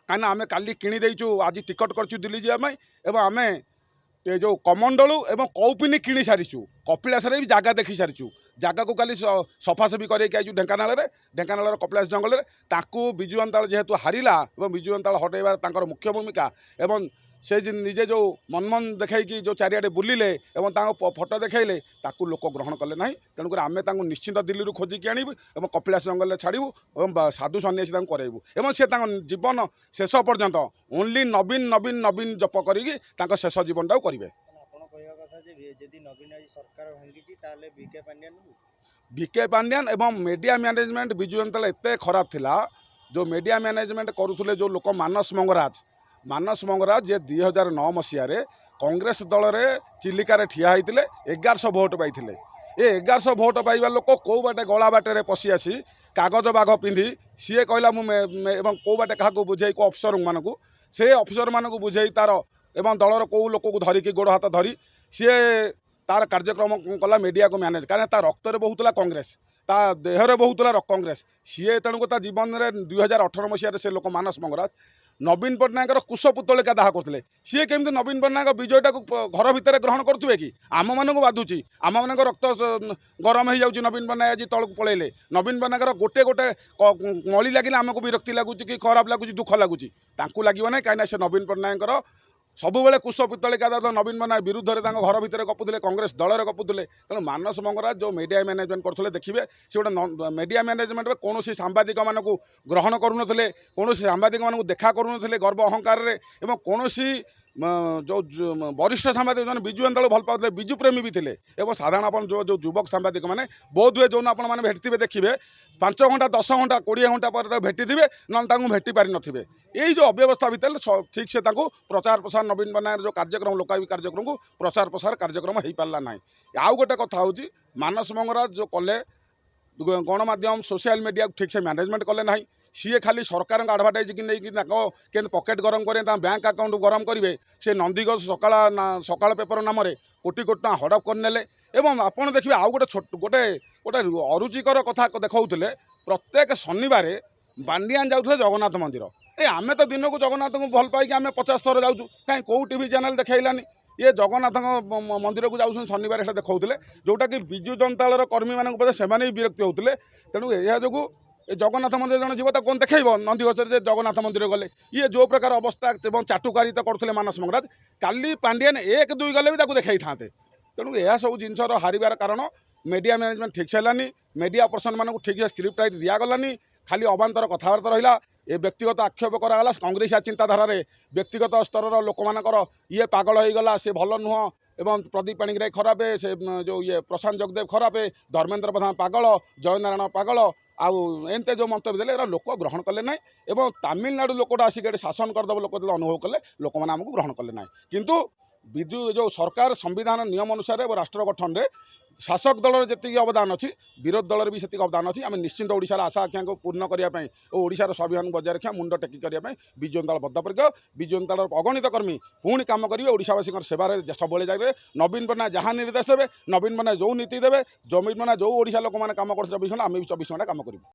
कहीं आम काली किणीदेचु आज टिकट कर दिल्ली जावाई एवं आम ये जो कमंडलू एवं कौपिनी किणी सारीचु कपिलास भी जगह देखी सारीचु जगह को खाली सफासफी करके आईचु ढेंकानाल कपिलास जंगल में विजु जंताल जेहेतु हारिला विजु जंताल हटेबार मुख्य भूमिका एवं से निजे जो मनमन देखी जो चारिआडे बुलिले एवं फोटो देखले ताकू लोक ग्रहण कले ना तेणुकर आम निश्चिंत दिल्ली खोजिकी आणबू और कपिलास जंगल में छाड़ू और साधु सन्यासी करबू और सी जीवन शेष पर्यंत ओनली नवीन नवीन नवीन जप कर शेष जीवन टाक करेंगे। बीके पांड्यान एवं मीडिया मैनेजमेंट विजु जंताल एत खराब थिला जो मीडिया मैनेजमेंट करुले जो लोक मानस मंगराज जे 2009 मसीह कांग्रेस दल में चिलिकार ठिया होते 1100 भोट पाई ये 1100 भोट पाइबा लोक कौ बाटे गला बाटे पशि आसी कागज बाघ पिंधि सी कहला एवं कौ बाटे क्या बुझे को अफिसर मानक से अफिसर मानक बुझे तार एवं दलर कौ लोक को धरिकी गोड़ हाथ धरी सी तार कार्यक्रम कला मीडिया को मैनेज कारण ता रक्त बहुला कांग्रेस ता देहरे बहुला कांग्रेस सी तेणुक जीवन में 2018 मसीह से लोक मानस मंगराज नवीन पट्टनायक कुश पुतलिका दाह करते सी केमती नवीन पट्टनायक विजयटा को घर भितर ग्रहण करुवे कि आम मानक बाधुची आम मान रक्त गरम हो जाऊँगी नवीन पट्टनायक आज तौक पलैले नवीन पट्टनायक गोटे गोटे मली लगे आमको विरक्ति लगुच कि खराब लगुच दुख लगुच लगे ना कहीं से नवीन पट्टनायक सबुबले कुश पितलिका नवीन पट्टनायक विरुद्ध में घर भितर गपुले कांग्रेस दल में गपुले तेणु मानस मंगराज जो मीडिया मैनेजमेंट करते देखिए सी गोटे मीडिया मैनेजमेंट में कौन सांबादिक मानक ग्रहण करुनथिले कौन सांबादिक मानक देखा करुनथिले गर्व अहंकार एवं कौन जो वरिष्ठ सांबादिक मैंने विजु जंताल भल पाते विजु प्रेमी भी थे और साधारण आप जो युवक सांबादिक मैंने बहुत हुए जो आपने भेटते देखिए 5 घंटा 10 घंटा 20 घंटा पर भेटी थे ना भेटी पारि नथिबे यही जो अव्यवस्था भितर ठीक से प्रचार प्रसार नवीन पट्टनायक जो कार्यक्रम लोकाभिमुखी कार्यक्रम को प्रचार प्रसार कार्यक्रम हो पारा ना आउ गोटे कथा हूँ मानस मंगराज जो कले गणमाध्यम सोशल मीडिया ठीक से मैनेजमेंट कले ना सी खाली सरकार आडभाटाइज की नहीं पकेट गरम करें बैंक अकाउंट गरम करेंगे से नंदीगज सकाल पेपर नाम कोटी कोटी टाँग हड़प करने एवं आपड़ देखिए आउ गोटे छोट गोटे गोटे अरुचिकर कथा देखते प्रत्येक शनिवार बांडियान जाऊे जगन्नाथ मंदिर ए आम तो दिन को जगन्नाथ को भल पाई आम 50 थर जाऊँ कहीं कौ टीवी चैनल देखलानी ये जगन्नाथ मंदिर को जाऊँ शनिवार से देखते जोटा कि विजु जंताल कर्मी मानक से विरक्ति होते तेणु यह जो जगन्नाथ मंदिर जन जीव कौन देखेब नंदीघोष जगन्नाथ मंदिर गले ये जो प्रकार अवस्था एवं चाटुकारिता करते मानस मंगराज काली पांडियान 1-2 गले भी देखई था तेणु यह सब जिनसर हारिबार कारण मीडिया मैनेजमेंट ठीक से है मीडिया पर्सन मानक ठीक से स्क्रिप्ट राइट दिगलानी खाली अबांतर कथबार्ता रहा ये व्यक्तिगत आक्षेप कराला कांग्रेसिया चिंताधारा व्यक्तिगत स्तर लोक मानकर ये पागल हो गला से भल नुह एवं प्रदीप पाणिग्राही खराब से जो ये प्रशांत जगदेव खराब धर्मेंद्र प्रधान पागल जय नारायण पागल आउ एमते जो मंतव्य देले लोक ग्रहण कले ना एवं तमिलनाडु लोकटा आसिक शासन करदेव लोक अनुभव कले लोक मैंने आमको ग्रहण कले ना किंतु विद्यु जो सरकार संविधान नियम अनुसार और राष्ट्र गठन में शासक दल जी अवदान अच्छी विरोध दल भी से अवदान अच्छी आम निश्चिंत ओडिशार आशा आकांक्षा को पूर्ण करने और ओडिशार स्वाभिमान बजाय रखा मुंड टेकी करने विजु जंताल बद्धपरिकर विजु जंताल अगणित कर्मी पुणी कम करेंगे ओडिशावासी सेवार सब जगह नवीन पट्टनायक जहाँ निर्देश देवे नवीन पट्टनायक जो नीति देवे नवीन पट्टनायक जो ओडिशा लोक मैंने कम कर आम भी 24 घंटा कम करूँ।